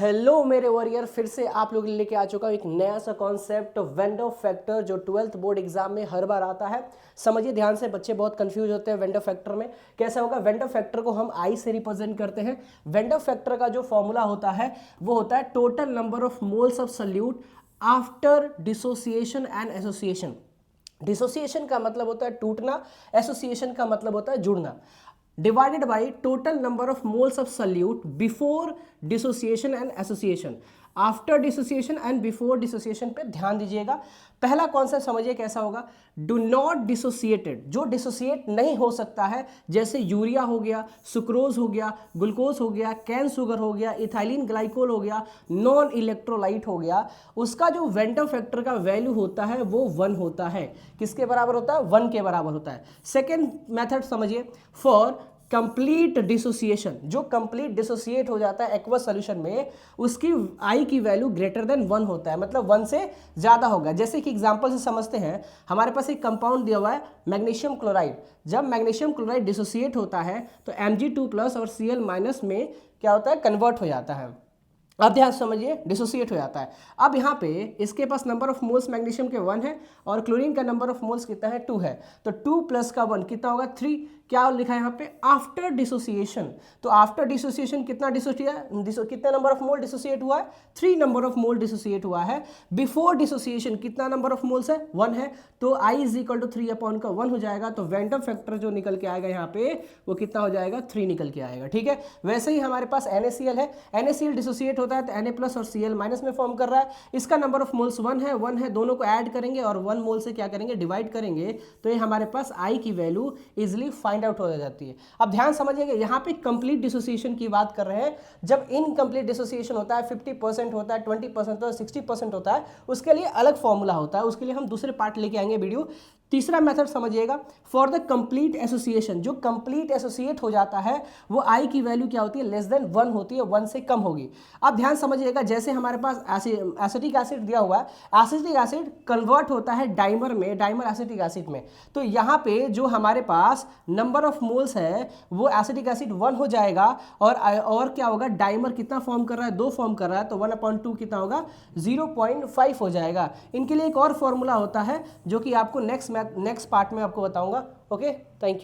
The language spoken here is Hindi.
हेलो मेरे वॉरियर, फिर से आप लोग लेके आ चुका हूँ एक नया सा कॉन्सेप्ट वेंडर फैक्टर जो 12th बोर्ड एग्जाम में हर बार आता है। समझिए ध्यान से, बच्चे बहुत कंफ्यूज होते हैं वेंडर फैक्टर में। कैसा होगा? वेंडर फैक्टर को हम आई से रिप्रेजेंट करते हैं। वेंडर फैक्टर का जो फॉर्मूला होता है वो होता है total number of moles of solute after dissociation and association. Dissociation का मतलब होता है टूटना, एसोसिएशन का मतलब होता है जुड़ना, divided by total number of moles of solute before dissociation and association. After dissociation and before dissociation पे ध्यान दीजिएगा। पहला कॉन्सेप्ट समझिए कैसा होगा। डू नॉट डिसोसिएटेड, जो डिसोसिएट नहीं हो सकता है, जैसे यूरिया हो गया, सुक्रोज हो गया, ग्लूकोज हो गया, कैन शुगर हो गया, इथाइलिन ग्लाइकोल हो गया, नॉन इलेक्ट्रोलाइट हो गया, उसका जो वेंडर फैक्टर का वैल्यू होता है वो 1 होता है। किसके बराबर होता है? 1 के बराबर होता है। सेकेंड मेथड समझिए, फॉर कंप्लीट डिसोसिएशन, जो कंप्लीट डिसोसिएट हो जाता है एक्वस सॉल्यूशन में, उसकी आई की वैल्यू ग्रेटर देन 1 होता है, मतलब 1 से ज़्यादा होगा। जैसे कि एग्जांपल से समझते हैं, हमारे पास एक कंपाउंड दिया हुआ है मैग्नीशियम क्लोराइड। जब मैग्नीशियम क्लोराइड डिसोसिएट होता है तो Mg2+ और Cl- में क्या होता है? कन्वर्ट हो जाता है। अब ध्यान समझिए, डिसोसिएट हो जाता है। अब यहाँ पे इसके पास नंबर ऑफ मोल्स मैग्नीशियम के 1 है और क्लोरीन का नंबर ऑफ मोल्स कितना है? 2 है। तो 2 प्लस का 1 कितना होगा? 3। क्या लिखा है यहाँ पे? After dissociation. तो आफ्टर डिसोसिएशन कितना कितना नंबर ऑफ मोल डिसोसिएट हुआ है? 3 नंबर ऑफ मोल डिसोसिएट हुआ है। बिफोर डिसोसिएशन कितना नंबर ऑफ मोल्स है? 1 है। तो I = 3/1 हो जाएगा। तो वेंडर फैक्टर जो निकल के आएगा यहाँ पे वो कितना हो जाएगा? 3 निकल के आएगा। ठीक है। वैसे ही हमारे पास NaCl है। NaCl डिसोसिएट होता है तो Na+ और Cl- में फॉर्म कर रहा है। इसका नंबर ऑफ मोल्स 1 है, दोनों को ऐड करेंगे और 1 मोल से क्या करेंगे? डिवाइड करेंगे। तो ये हमारे पास I की वैल्यू इजिली फाइंड आउट हो जाती है। अब ध्यान समझिएगा, यहाँ पे कंप्लीट डिसोसिएशन की बात कर रहे हैं। जब इनकम्प्लीट डिसोसिएशन होता है, 50% होता है, 20% होता है, 60% होता है, उसके लिए अलग फॉर्मूला होता है। उसके लिए हम दूसरे पार्ट लेके आएंगे वीडियो। तीसरा मेथड समझिएगा, फॉर द कंप्लीट एसोसिएशन, जो कंप्लीट एसोसिएट हो जाता है वो आई की वैल्यू क्या होती है? लेस देन 1 होती है, 1 से कम होगी। अब ध्यान समझिएगा, जैसे हमारे पास एसिटिक एसिड दिया हुआ है, एसिटिक एसिड कन्वर्ट होता है डाइमर में, डाइमर एसिटिक एसिड में। तो यहाँ पे जो हमारे पास नंबर ऑफ मोल्स है वो एसिटिक एसिड 1 हो जाएगा और क्या होगा? डाइमर कितना फॉर्म कर रहा है? 2 फॉर्म कर रहा है, तो 1/2 कितना होगा? 0.5 हो जाएगा। इनके लिए एक और फॉर्मूला होता है जो कि आपको नेक्स्ट पार्ट में आपको बताऊंगा। Okay, thank you.